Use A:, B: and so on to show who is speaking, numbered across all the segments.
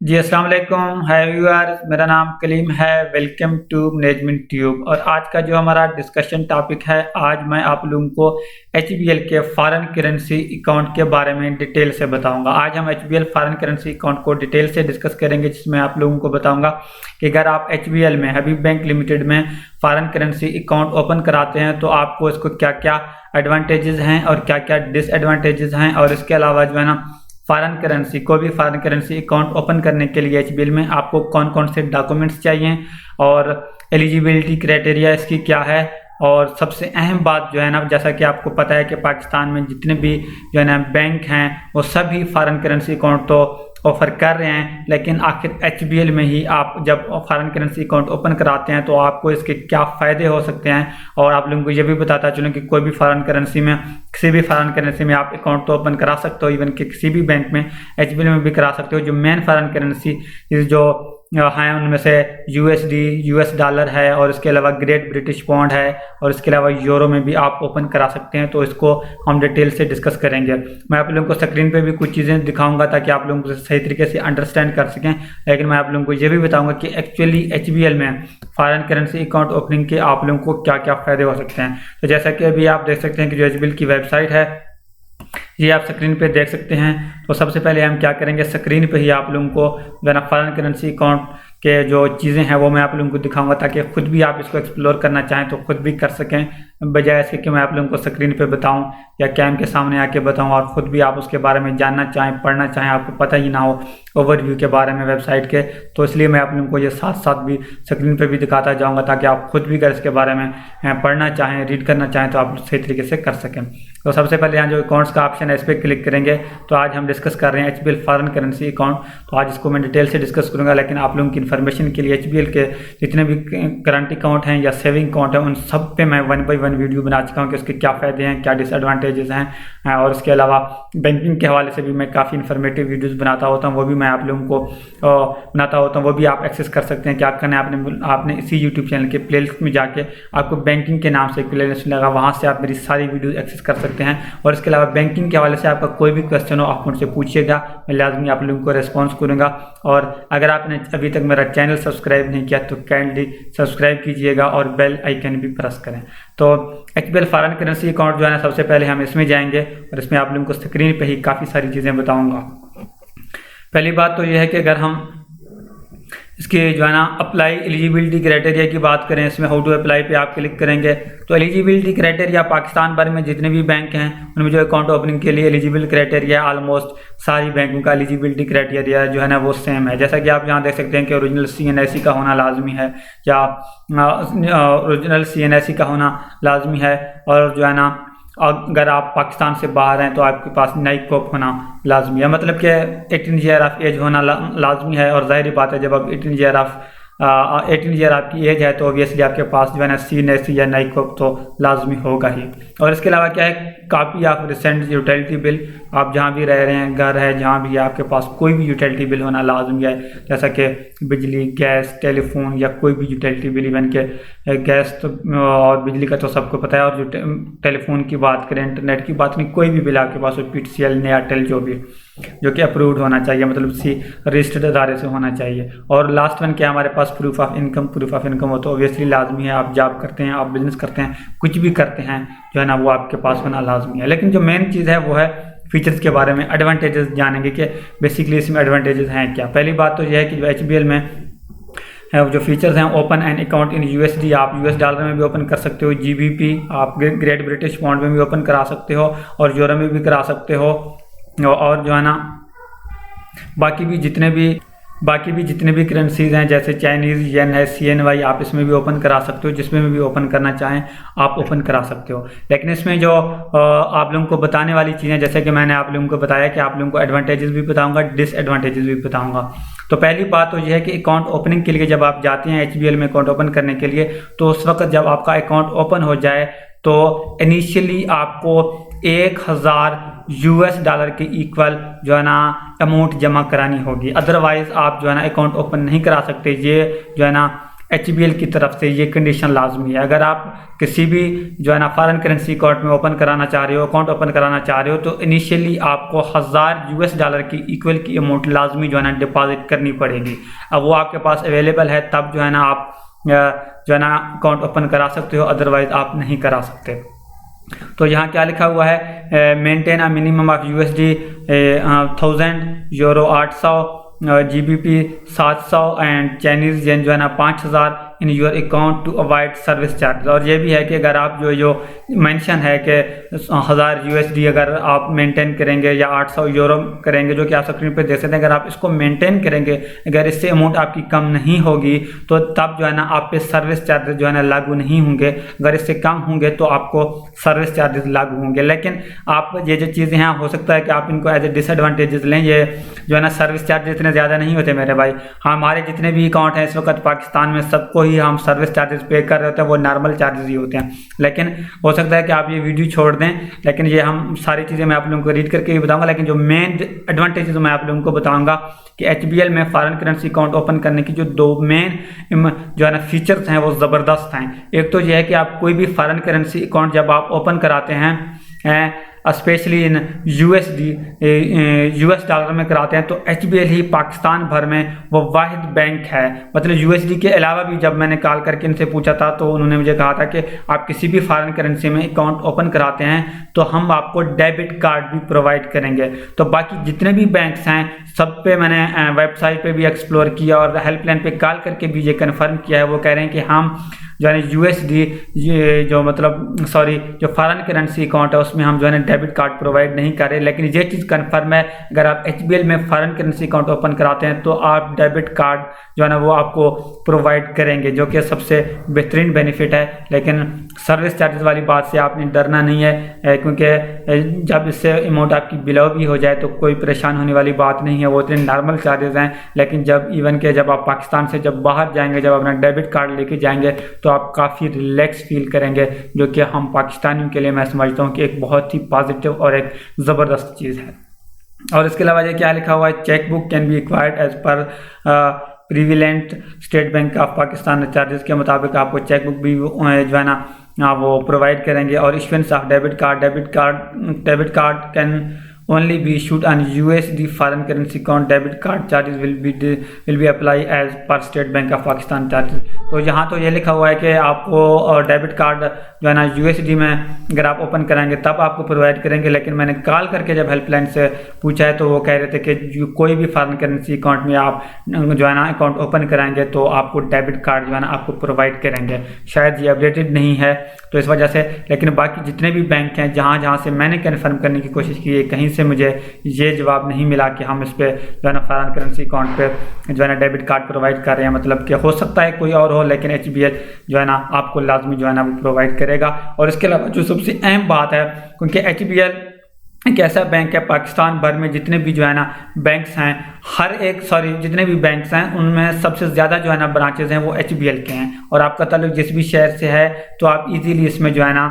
A: जी अस्सलाम वालेकुम, हाय व्यूअर्स, मेरा नाम कलीम है। Welcome to management tube. और आज का जो हमारा डिस्कशन टॉपिक है, आज मैं आप लोगों को एचबीएल के फॉरेन करेंसी अकाउंट के बारे में डिटेल से बताऊंगा। आज हम एचबीएल फॉरेन करेंसी अकाउंट को डिटेल से डिस्कस करेंगे, जिसमें आप लोगों को बताऊंगा कि अगर आप एचबीएल में हबीब बैंक लिमिटेड में फॉरेन करेंसी अकाउंट ओपन कराते हैं तो आपको इसको क्या क्या एडवांटेजेस हैं और क्या क्या डिसएडवांटेजेस हैं। और इसके अलावा जो है ना, फॉरेन करेंसी कोई भी फॉरेन करेंसी अकाउंट ओपन करने के लिए एचबीएल में आपको कौन कौन से डॉक्यूमेंट्स चाहिए और एलिजिबिलिटी क्राइटेरिया इसकी क्या है। और सबसे अहम बात जो है ना, जैसा कि आपको पता है कि पाकिस्तान में जितने भी जो है ना बैंक हैं वो सभी फॉरेन करेंसी अकाउंट तो ऑफर कर रहे हैं, लेकिन आखिर एचबीएल में ही आप जब फॉरेन करेंसी अकाउंट ओपन कराते हैं तो आपको इसके क्या फ़ायदे हो सकते हैं। और आप लोगों को ये भी बताता चलूँ कि कोई भी फॉरेन करेंसी में, किसी भी फॉरेन करेंसी में आप अकाउंट तो ओपन करा सकते हो, इवन कि किसी भी बैंक में एचबीएल में भी करा सकते हो। जो मेन फॉरेन करेंसी जो हैं उनमें से यूएसडी यूएस डॉलर है, और इसके अलावा ग्रेट ब्रिटिश पाउंड है, और इसके अलावा यूरो में भी आप ओपन करा सकते हैं। तो इसको हम डिटेल से डिस्कस करेंगे। मैं आप लोगों को स्क्रीन पे भी कुछ चीज़ें दिखाऊंगा ताकि आप लोगों को सही तरीके से अंडरस्टैंड कर सकें, लेकिन मैं आप लोगों को ये भी बताऊंगा कि एक्चुअली एचबीएल में फॉरेन करेंसी अकाउंट ओपनिंग के आप लोगों को क्या क्या फ़ायदे हो सकते हैं। तो जैसा कि अभी आप देख सकते हैं कि जो एचबीएल की वेबसाइट है ये आप स्क्रीन पे देख सकते हैं। तो सबसे पहले हम क्या करेंगे, स्क्रीन पे ही आप लोगों को जो है ना फॉरेन करेंसी अकाउंट के जो चीज़ें हैं वो मैं आप लोगों को दिखाऊंगा, ताकि खुद भी आप इसको एक्सप्लोर करना चाहें तो खुद भी कर सकें, बजाय इसके कि मैं आप लोगों को स्क्रीन पे बताऊं या कैम के सामने आके बताऊं और ख़ुद भी आप उसके बारे में जानना चाहें, पढ़ना चाहें, आपको पता ही ना हो ओवरव्यू के बारे में वेबसाइट के। तो इसलिए मैं आप लोगों को ये साथ साथ भी स्क्रीन पे भी दिखाता जाऊँगा, ताकि आप खुद भी अगर इसके बारे में पढ़ना चाहें, रीड करना चाहें तो आप सही तरीके से कर सकें। तो सबसे पहले यहाँ जो अकाउंट्स का ऑप्शन है इस पर क्लिक करेंगे। तो आज हम डिस्कस कर रहे हैं एचबीएल फॉरेन करेंसी अकाउंट। तो आज इसको मैं डिटेल से डिस्कस करूँगा, लेकिन आप लोगों की इन्फॉर्मेशन के लिए एचबीएल के जितने भी करंट अकाउंट हैं या सेविंग अकाउंट हैं उन सब पे मैं 1 बाय 1 वीडियो बना चुका हूँ कि उसके क्या फ़ायदे हैं, क्या डिसएडवांटेजेस हैं। और इसके अलावा बैंकिंग के हवाले से भी मैं काफ़ी इन्फॉर्मेटिव वीडियोज़ बनाता होता हूँ, वो भी मैं आप लोगों को बनाता होता हूँ। वो भी आप एक्सेस कर सकते हैं। क्या करना है, आपने इसी यूट्यूब चैनल के प्लेलिस्ट में जाके आपको बैंकिंग के नाम से एक प्लेलिस्ट लगा, वहाँ से आप मेरी सारी वीडियोज़ एक्सेस कर सकते हैं। और इसके अलावा बैंकिंग के हवाले से आपका कोई भी क्वेश्चन हो आप मुझसे पूछिएगा, मैं लाजमी आप लोगों को रिस्पॉन्स करूँगा। और अगर आपने अभी तक मेरा चैनल सब्सक्राइब नहीं किया तो काइंडली सब्सक्राइब कीजिएगा और बेल आइकन भी प्रेस करें। तो एचबीएल फॉरेन करेंसी अकाउंट जो है ना, सबसे पहले हम इसमें जाएंगे और इसमें आप लोगों को स्क्रीन पे ही काफ़ी सारी चीज़ें बताऊंगा। पहली बात तो यह है कि अगर हम इसके जो है ना अप्लाई एलिजिबिलिटी क्राइटेरिया की बात करें, इसमें हाउ टू अप्लाई पे आप क्लिक करेंगे तो एलिजिबिलिटी क्राइटेरिया पाकिस्तान भर में जितने भी बैंक हैं उनमें जो अकाउंट ओपनिंग के लिए एलिजिबल क्राइटेरिया ऑलमोस्ट सारी बैंकों का एलिजिबिलिटी क्राइटेरिया जो है ना वो सेम है। जैसा कि आप यहाँ देख सकते हैं कि ओरिजिनल CNIC का होना लाजमी है, या ओरिजिनल CNIC का होना लाजमी है। और जो है ना अगर आप पाकिस्तान से बाहर हैं तो आपके पास नाइकोप होना लाजमी है, मतलब कि 18 ईयर ऑफ एज होना लाजमी है। और जाहिर बात है जब आप 18 ईयर आपकी एज है तो ऑब्वियसली आपके पास जो है ना CNIC या नाइकोप तो लाजमी होगा ही। और इसके अलावा क्या है, copy of recent utility bill, आप जहाँ भी रह रहे हैं, घर है जहाँ भी, आपके पास कोई भी यूटिलिटी बिल होना लाजमी है, जैसा कि बिजली, गैस, टेलीफोन या कोई भी यूटिलिटी बिल। इवन के गैस तो और बिजली का तो सबको पता है, और जो टेलीफोन की बात करें, इंटरनेट की बात नहीं, कोई भी बिल आपके पास हो, PTCL, एयरटेल जो कि अप्रूव्ड होना चाहिए, मतलब रजिस्टर्ड अदारे से होना चाहिए। और लास्ट वन क्या, हमारे पास प्रूफ ऑफ इनकम हो तो ऑब्वियसली लाजमी है, आप जॉब करते हैं, आप बिजनेस करते हैं, कुछ भी करते हैं जो है ना वो आपके पास होना लाजमी है। लेकिन जो मेन चीज़ है वो है फीचर्स के बारे में, एडवांटेजेस जानेंगे कि बेसिकली इसमें एडवांटेजेस हैं क्या। पहली बात तो यह है कि जो एचबीएल में जो फीचर्स हैं, open an account in USD, आप US डॉलर में भी ओपन कर सकते हो, GBP आप ग्रेट ब्रिटिश पाउंड में भी ओपन करा सकते हो, और यूरो में भी करा सकते हो। और जो है ना बाकी भी जितने भी करेंसीज हैं, जैसे चाइनीज़ येन है, CNY, आप इसमें भी ओपन करा सकते हो, जिसमें भी ओपन करना चाहें आप ओपन करा सकते हो। लेकिन इसमें जो आप लोगों को बताने वाली चीज़ें, जैसे कि मैंने आप लोगों को बताया कि आप लोगों को एडवांटेजेस भी बताऊंगा, डिसएडवांटेजेस भी बताऊंगा। तो पहली बात तो यह है कि अकाउंट ओपनिंग के लिए जब आप जाते हैं एचबीएल में अकाउंट ओपन करने के लिए, तो उस वक्त जब आपका अकाउंट ओपन हो जाए तो इनिशियली आपको 1000 US डॉलर के इक्वल जो है ना अमाउंट जमा करानी होगी, अदरवाइज आप जो है ना अकाउंट ओपन नहीं करा सकते। ये जो है ना HBL की तरफ से ये कंडीशन लाजमी है। अगर आप किसी भी जो है ना फॉरेन करेंसी अकाउंट में ओपन कराना चाह रहे हो, अकाउंट ओपन कराना चाह रहे हो, तो इनिशियली आपको $1000 की इक्वल की अमाउंट लाजमी जो है ना डिपॉजिट करनी पड़ेगी। अब वो आपके पास अवेलेबल है तब जो है ना आप जो है ना अकाउंट ओपन करा सकते हो, अदरवाइज आप नहीं करा सकते। तो यहाँ क्या लिखा हुआ है, maintain a minimum of USD 1000, euro 800, GBP 700 and Chinese yen जो है ना 5000 in your account to avoid service charge. और ये भी है कि अगर आप जो मेंशन है कि 1000 USD अगर आप मेंटेन करेंगे या 800 यूरो करेंगे, जो कि आप स्क्रीन पे देख सकते हैं, अगर आप इसको मेंटेन करेंगे, अगर इससे अमाउंट आपकी कम नहीं होगी तो तब जो है ना आप पे सर्विस चार्जेस जो है ना लागू नहीं होंगे। अगर इससे कम होंगे तो आपको सर्विस चार्जेस लागू होंगे। लेकिन आप ये जो चीज़ें हैं, हो सकता है कि आप इनको एज ए डिसएडवांटेजेस लें। ये जो है ना सर्विस चार्जेस इतने ज़्यादा नहीं होते मेरे भाई। हमारे जितने भी अकाउंट हैं इस वक्त पाकिस्तान में, सबको ही हम सर्विस चार्जेस पे कर रहे होते हैं, वो नॉर्मल चार्जेस ही होते हैं। लेकिन हो सकता है कि आप ये वीडियो छोड़ दें, लेकिन ये हम सारी चीज़ें मैं आप लोगों को रीड करके ही बताऊंगा। लेकिन जो मेन एडवांटेजेस मैं आप लोगों को बताऊंगा कि HBL में फॉरेन करेंसी अकाउंट ओपन करने की जो 2 मेन जो है ना फीचर्स हैं वो ज़बरदस्त हैं। एक तो ये है कि आप कोई भी फॉरेन करेंसी अकाउंट जब आप ओपन कराते हैं, स्पेशली इन US डॉलर में कराते हैं, तो HBL ही पाकिस्तान भर में वो वाहिद बैंक है। मतलब USD के अलावा भी जब मैंने कॉल करके इनसे पूछा था तो उन्होंने मुझे कहा था कि आप किसी भी फॉरेन करेंसी में अकाउंट ओपन कराते हैं तो हम आपको डेबिट कार्ड भी प्रोवाइड करेंगे। तो बाकी जितने भी बैंक्स हैं सब पे मैंने वेबसाइट पे भी एक्सप्लोर किया और हेल्पलाइन पे कॉल करके भी ये कन्फर्म किया है। वो कह रहे हैं कि हम जो है USD ये जो जो फॉरेन करेंसी अकाउंट है उसमें हम जो है ना डेबिट कार्ड प्रोवाइड नहीं कर रहे। लेकिन ये चीज़ कन्फर्म है, अगर आप HBL में फॉरेन करेंसी अकाउंट ओपन कराते हैं तो आप डेबिट कार्ड जो है ना वो आपको प्रोवाइड करेंगे, जो कि सबसे बेहतरीन बेनिफिट है। लेकिन सर्विस चार्जेस वाली बात से आपने डरना नहीं है, क्योंकि जब इससे अमाउंट आपकी बिलो भी हो जाए तो कोई परेशान होने वाली बात नहीं है, वो इतने नॉर्मल चार्जेस हैं। लेकिन जब आप पाकिस्तान से जब बाहर जाएंगे, जब अपना डेबिट कार्ड लेके जाएंगे तो आप काफ़ी रिलैक्स फील करेंगे, जो कि हम पाकिस्तानियों के लिए मैं समझता हूँ कि एक बहुत ही पॉजिटिव और एक ज़बरदस्त चीज़ है। और इसके अलावा ये क्या लिखा हुआ है, cheque book can be acquired as per prevalent State Bank of Pakistan charges के मुताबिक आपको चेक बुक भी जो है ना वो प्रोवाइड करेंगे। और issuance of debit card can only be issued on USD foreign currency account. Debit card charges will be apply as per State Bank of Pakistan charges. तो यहाँ तो ये लिखा हुआ है कि आपको डेबिट कार्ड जो है ना USD में अगर आप ओपन कराएंगे तब आपको प्रोवाइड करेंगे। लेकिन मैंने कॉल करके जब हेल्पलाइन से पूछा है तो वो कह रहे थे कि कोई भी फॉरेन करेंसी अकाउंट में आप जो है ना अकाउंट ओपन कराएंगे तो आपको डेबिट कार्ड जो है ना आपको प्रोवाइड करेंगे। शायद ये अपडेटेड नहीं है तो इस वजह से। लेकिन बाकी जितने भी बैंक हैं जहाँ से मैंने कन्फर्म करने की कोशिश की है, कहीं से मुझे ये जवाब नहीं मिला कि हम इस पे जो है ना फॉरेन करेंसी अकाउंट पे जो है ना डेबिट कार्ड प्रोवाइड कर रहे हैं। मतलब कि हो सकता है कोई और हो, लेकिन HBL जो है ना आपको लाजमी जो है ना वो प्रोवाइड करेगा। और इसके अलावा जो सबसे अहम बात है, क्योंकि HBL एक ऐसा बैंक है पाकिस्तान भर में जितने भी जो है ना बैंक्स हैं, जितने भी बैंक्स हैं उनमें सबसे ज़्यादा जो है ना ब्रांचेज हैं वो HBL के हैं। और आपका ताल्लुक जिस भी शहर से है तो आप इजीली इसमें जो है ना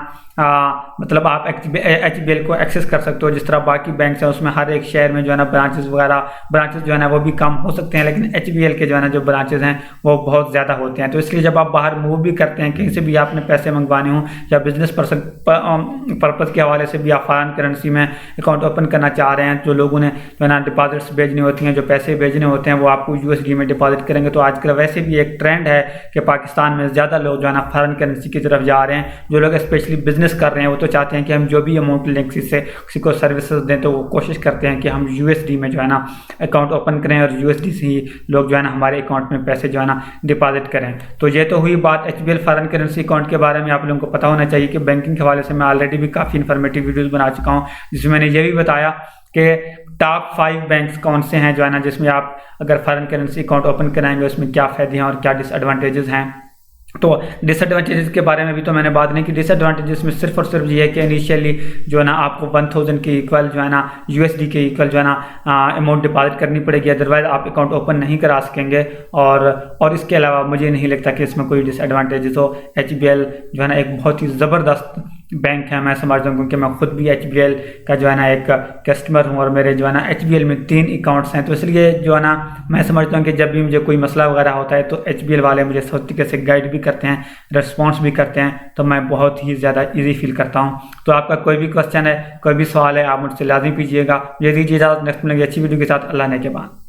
A: मतलब आप HBL को एक्सेस कर सकते हो। जिस तरह बाकी बैंक्स हैं उसमें हर एक शहर में जो है ना ब्रांचेस जो है ना वो भी कम हो सकते हैं, लेकिन HBL के जो है ना जो ब्रांचेस हैं वो बहुत ज़्यादा होते हैं। तो इसलिए जब आप बाहर मूव भी करते हैं, कहीं से भी आपने पैसे मंगवाने हों या बिजनेस पर्पज़ के हवाले से भी आप फॉरेन करेंसी में अकाउंट ओपन करना चाह रहे हैं, जो लोगों ने जो है ना डिपॉजिट्स भेजनी होती हैं, जो पैसे भेजने होते हैं वो आपको USD में डिपॉजिट करेंगे। तो आजकल वैसे भी एक ट्रेंड है कि पाकिस्तान में ज़्यादा लोग जो है ना फॉरेन करेंसी की तरफ जा रहे हैं। जो लोग स्पेशली बिजनेस कर रहे हैं वो तो चाहते हैं कि हम जो भी अमाउंट लें किसी को सर्विसेज दें, तो वो कोशिश करते हैं कि हम USD में जो है ना अकाउंट ओपन करें और USD से ही लोग जो है ना हमारे अकाउंट में पैसे जो है ना डिपॉजिट करें। तो ये तो हुई बात HBL फॉरेन करेंसी अकाउंट के बारे में। आप लोगों को पता होना चाहिए कि बैंकिंग के हवाले से मैं ऑलरेडी भी काफ़ी इन्फॉर्मेटिव वीडियोज़ बना चुका हूँ, जिसमें मैंने ये भी बताया कि टॉप 5 बैंक्स कौन से हैं जो है ना जिसमें आप अगर फॉरेन करेंसी अकाउंट ओपन कराएंगे उसमें क्या फ़ायदे हैं और क्या डिसएडवांटेजेस हैं। तो डिसएडवांटेजेस के बारे में भी तो मैंने बात नहीं की। डिसएडवांटेजेस में सिर्फ और सिर्फ ये है कि इनिशियली जो है ना आपको 1000 के इक्वल जो है ना USD के इक्वल जो है ना अमाउंट डिपॉजिट करनी पड़ेगी, अदरवाइज आप अकाउंट ओपन नहीं करा सकेंगे। और इसके अलावा मुझे नहीं लगता कि इसमें कोई डिसएडवांटेजेस हो। HBL जो है ना एक बहुत ही ज़बरदस्त बैंक है। मैं समझता हूँ क्योंकि मैं खुद भी HBL का जो है ना एक कस्टमर हूँ और मेरे जो है ना HBL में 3 अकाउंट्स हैं, तो इसलिए जो है ना मैं समझता हूँ कि जब भी मुझे कोई मसला वगैरह होता है तो HBL वाले मुझे सही तरीके से गाइड भी करते हैं, रिस्पॉन्स भी करते हैं, तो मैं बहुत ही ज़्यादा ईजी फील करता हूँ। तो आपका कोई भी क्वेश्चन है, कोई भी सवाल है, आप मुझसे लाजमी कीजिएगा। मुझे दीजिए इजाज़त, नेक्स्ट मिलेंगे अच्छी वीडियो के साथ। अल्लाह ने के बाद।